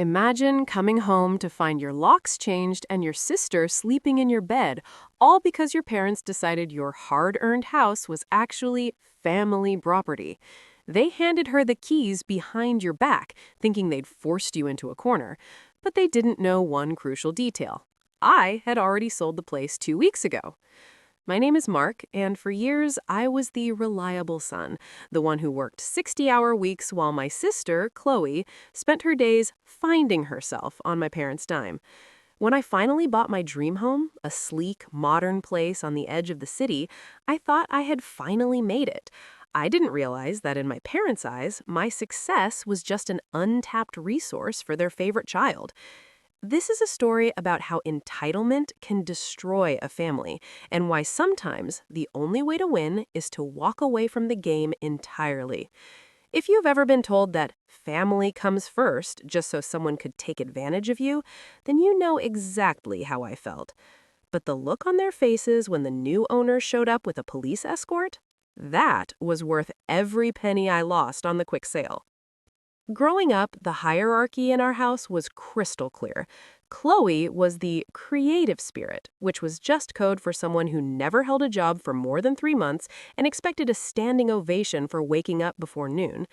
Imagine coming home to find your locks changed and your sister sleeping in your bed, all because your parents decided your hard-earned house was actually family property. They handed her the keys behind your back, thinking they'd forced you into a corner, but they didn't know one crucial detail. I had already sold the place 2 weeks ago. My name is Mark, and for years I was the reliable son, the one who worked 60-hour weeks while my sister, Chloe, spent her days finding herself on my parents' dime. When I finally bought my dream home, a sleek, modern place on the edge of the city, I thought I had finally made it. I didn't realize that in my parents' eyes, my success was just an untapped resource for their favorite child. This is a story about how entitlement can destroy a family and why sometimes the only way to win is to walk away from the game entirely. If you've ever been told that family comes first just so someone could take advantage of you, then you know exactly how I felt. But the look on their faces when the new owner showed up with a police escort? That was worth every penny I lost on the quick sale. Growing up, the hierarchy in our house was crystal clear. Chloe was the creative spirit, which was just code for someone who never held a job for more than 3 months and expected a standing ovation for waking up before noon.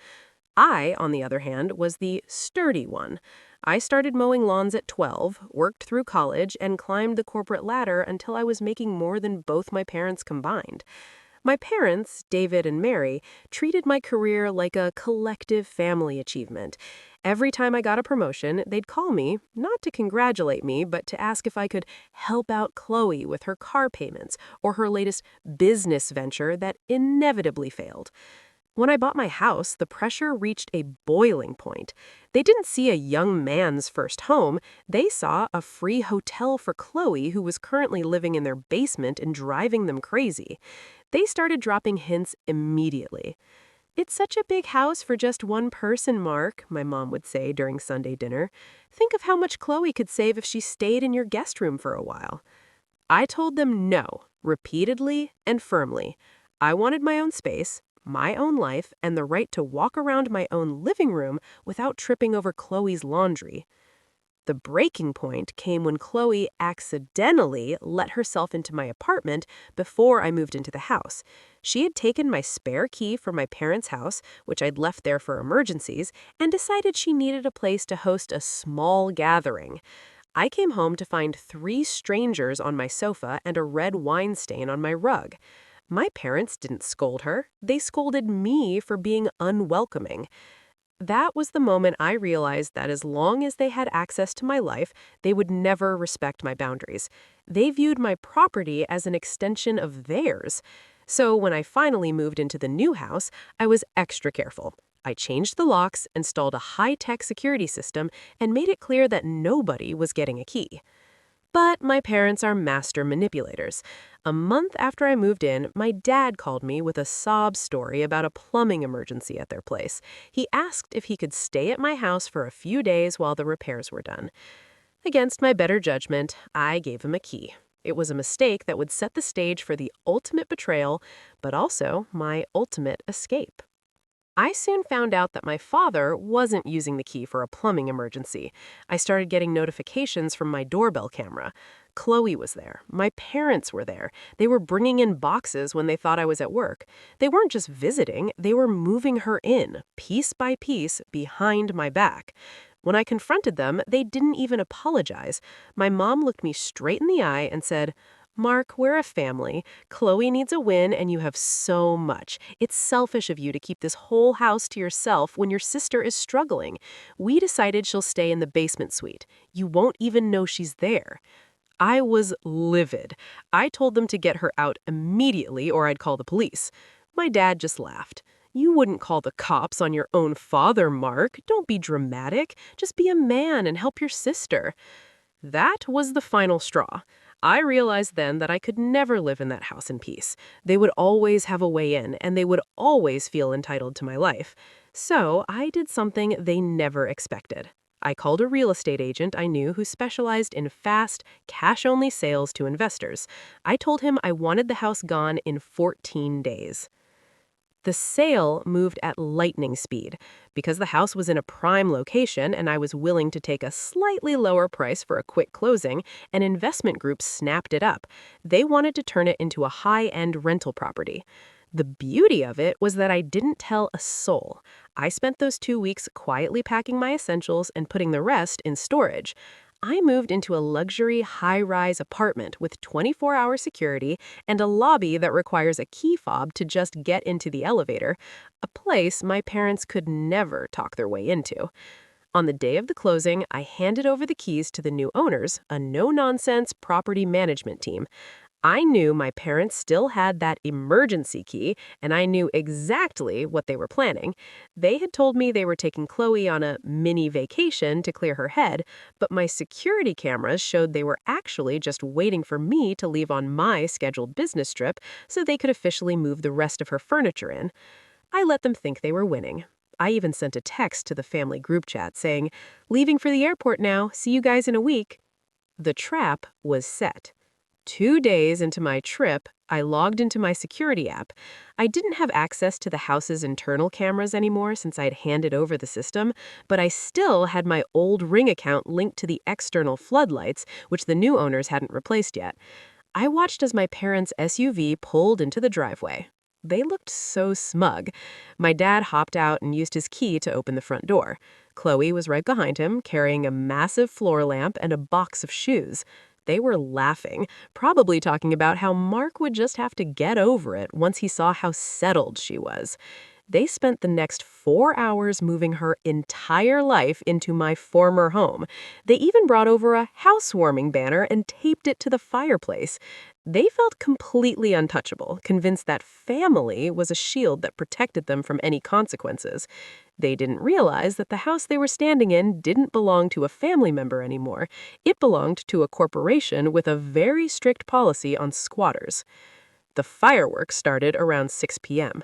I, on the other hand, was the sturdy one. I started mowing lawns at 12, worked through college, and climbed the corporate ladder until I was making more than both my parents combined. My parents, David and Mary, treated my career like a collective family achievement. Every time I got a promotion, they'd call me, not to congratulate me, but to ask if I could help out Chloe with her car payments or her latest business venture that inevitably failed. When I bought my house, the pressure reached a boiling point. They didn't see a young man's first home. They saw a free hotel for Chloe, who was currently living in their basement and driving them crazy. They started dropping hints immediately. "It's such a big house for just one person, Mark," my mom would say during Sunday dinner. "Think of how much Chloe could save if she stayed in your guest room for a while." I told them no, repeatedly and firmly. I wanted my own space, my own life, and the right to walk around my own living room without tripping over Chloe's laundry. The breaking point came when Chloe accidentally let herself into my apartment before I moved into the house. She had taken my spare key from my parents' house, which I'd left there for emergencies, and decided she needed a place to host a small gathering. I came home to find 3 strangers on my sofa and a red wine stain on my rug. My parents didn't scold her. They scolded me for being unwelcoming. That was the moment I realized that as long as they had access to my life, they would never respect my boundaries. They viewed my property as an extension of theirs. So when I finally moved into the new house, I was extra careful. I changed the locks, installed a high-tech security system, and made it clear that nobody was getting a key. But my parents are master manipulators. A month after I moved in, my dad called me with a sob story about a plumbing emergency at their place. He asked if he could stay at my house for a few days while the repairs were done. Against my better judgment, I gave him a key. It was a mistake that would set the stage for the ultimate betrayal, but also my ultimate escape. I soon found out that my father wasn't using the key for a plumbing emergency. I started getting notifications from my doorbell camera. Chloe was there. My parents were there. They were bringing in boxes when they thought I was at work. They weren't just visiting, they were moving her in, piece by piece, behind my back. When I confronted them, they didn't even apologize. My mom looked me straight in the eye and said, "Mark, we're a family. Chloe needs a win and you have so much. It's selfish of you to keep this whole house to yourself when your sister is struggling. We decided she'll stay in the basement suite. You won't even know she's there." I was livid. I told them to get her out immediately or I'd call the police. My dad just laughed. "You wouldn't call the cops on your own father, Mark. Don't be dramatic. Just be a man and help your sister." That was the final straw. I realized then that I could never live in that house in peace. They would always have a way in, and they would always feel entitled to my life. So I did something they never expected. I called a real estate agent I knew who specialized in fast, cash-only sales to investors. I told him I wanted the house gone in 14 days. The sale moved at lightning speed. Because the house was in a prime location and I was willing to take a slightly lower price for a quick closing, an investment group snapped it up. They wanted to turn it into a high-end rental property. The beauty of it was that I didn't tell a soul. I spent those 2 weeks quietly packing my essentials and putting the rest in storage. I moved into a luxury high-rise apartment with 24-hour security and a lobby that requires a key fob to just get into the elevator, a place my parents could never talk their way into. On the day of the closing, I handed over the keys to the new owners, a no-nonsense property management team. I knew my parents still had that emergency key, and I knew exactly what they were planning. They had told me they were taking Chloe on a mini vacation to clear her head, but my security cameras showed they were actually just waiting for me to leave on my scheduled business trip so they could officially move the rest of her furniture in. I let them think they were winning. I even sent a text to the family group chat saying, "Leaving for the airport now, see you guys in a week." The trap was set. 2 days into my trip, I logged into my security app. I didn't have access to the house's internal cameras anymore since I'd handed over the system, but I still had my old Ring account linked to the external floodlights, which the new owners hadn't replaced yet. I watched as my parents' SUV pulled into the driveway. They looked so smug. My dad hopped out and used his key to open the front door. Chloe was right behind him, carrying a massive floor lamp and a box of shoes. They were laughing, probably talking about how Mark would just have to get over it once he saw how settled she was. They spent the next 4 hours moving her entire life into my former home. They even brought over a housewarming banner and taped it to the fireplace. They felt completely untouchable, convinced that family was a shield that protected them from any consequences. They didn't realize that the house they were standing in didn't belong to a family member anymore. It belonged to a corporation with a very strict policy on squatters. The fireworks started around 6 p.m.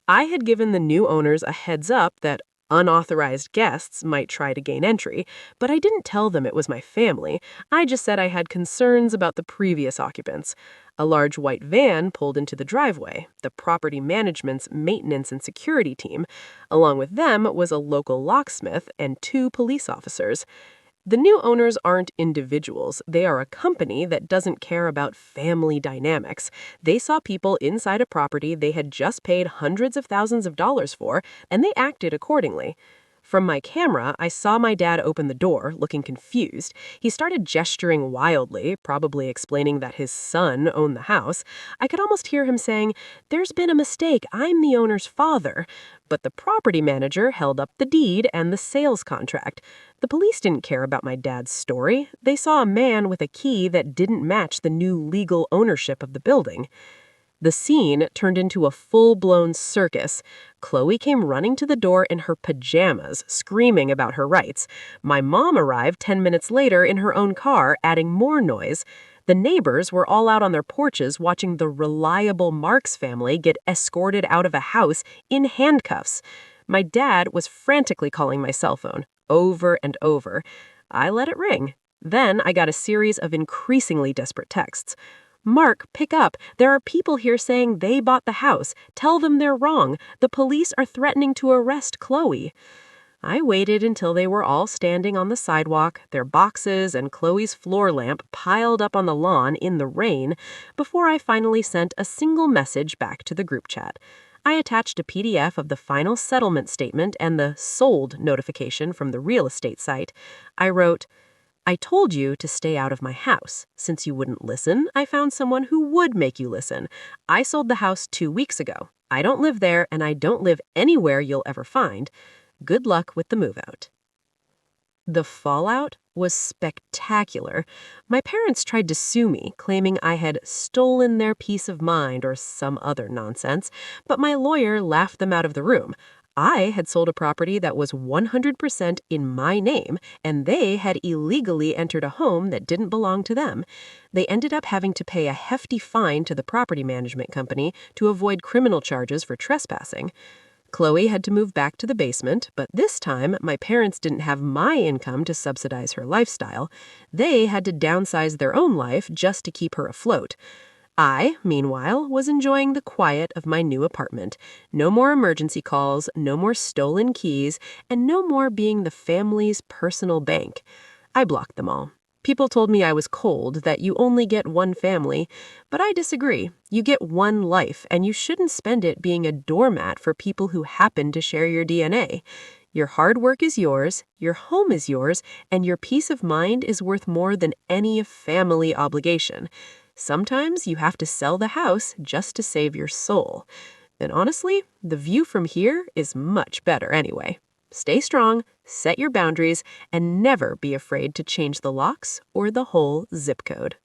I had given the new owners a heads up that unauthorized guests might try to gain entry, but I didn't tell them it was my family. I just said I had concerns about the previous occupants. A large white van pulled into the driveway, the property management's maintenance and security team. Along with them was a local locksmith and 2 police officers. The new owners aren't individuals. They are a company that doesn't care about family dynamics. They saw people inside a property they had just paid hundreds of thousands of dollars for, and they acted accordingly. From my camera, I saw my dad open the door, looking confused. He started gesturing wildly, probably explaining that his son owned the house. I could almost hear him saying, "There's been a mistake. I'm the owner's father." But the property manager held up the deed and the sales contract. The police didn't care about my dad's story. They saw a man with a key that didn't match the new legal ownership of the building. The scene turned into a full-blown circus. Chloe came running to the door in her pajamas, screaming about her rights. My mom arrived 10 minutes later in her own car, adding more noise. The neighbors were all out on their porches watching the reliable Marks family get escorted out of a house in handcuffs. My dad was frantically calling my cell phone, over and over. I let it ring. Then I got a series of increasingly desperate texts. "Mark, pick up. There are people here saying they bought the house. Tell them they're wrong. The police are threatening to arrest Chloe." I waited until they were all standing on the sidewalk, their boxes and Chloe's floor lamp piled up on the lawn in the rain, before I finally sent a single message back to the group chat. I attached a PDF of the final settlement statement and the sold notification from the real estate site. I wrote, "I told you to stay out of my house. Since you wouldn't listen, I found someone who would make you listen. I sold the house 2 weeks ago. I don't live there, and I don't live anywhere you'll ever find. Good luck with the move out." The fallout was spectacular. My parents tried to sue me, claiming I had stolen their peace of mind or some other nonsense, but my lawyer laughed them out of the room. I had sold a property that was 100% in my name, and they had illegally entered a home that didn't belong to them. They ended up having to pay a hefty fine to the property management company to avoid criminal charges for trespassing. Chloe had to move back to the basement, but this time my parents didn't have my income to subsidize her lifestyle. They had to downsize their own life just to keep her afloat. I, meanwhile, was enjoying the quiet of my new apartment. No more emergency calls, no more stolen keys, and no more being the family's personal bank. I blocked them all. People told me I was cold, that you only get one family, but I disagree. You get one life, and you shouldn't spend it being a doormat for people who happen to share your DNA. Your hard work is yours, your home is yours, and your peace of mind is worth more than any family obligation. Sometimes you have to sell the house just to save your soul. And honestly, the view from here is much better anyway. Stay strong, set your boundaries, and never be afraid to change the locks or the whole zip code.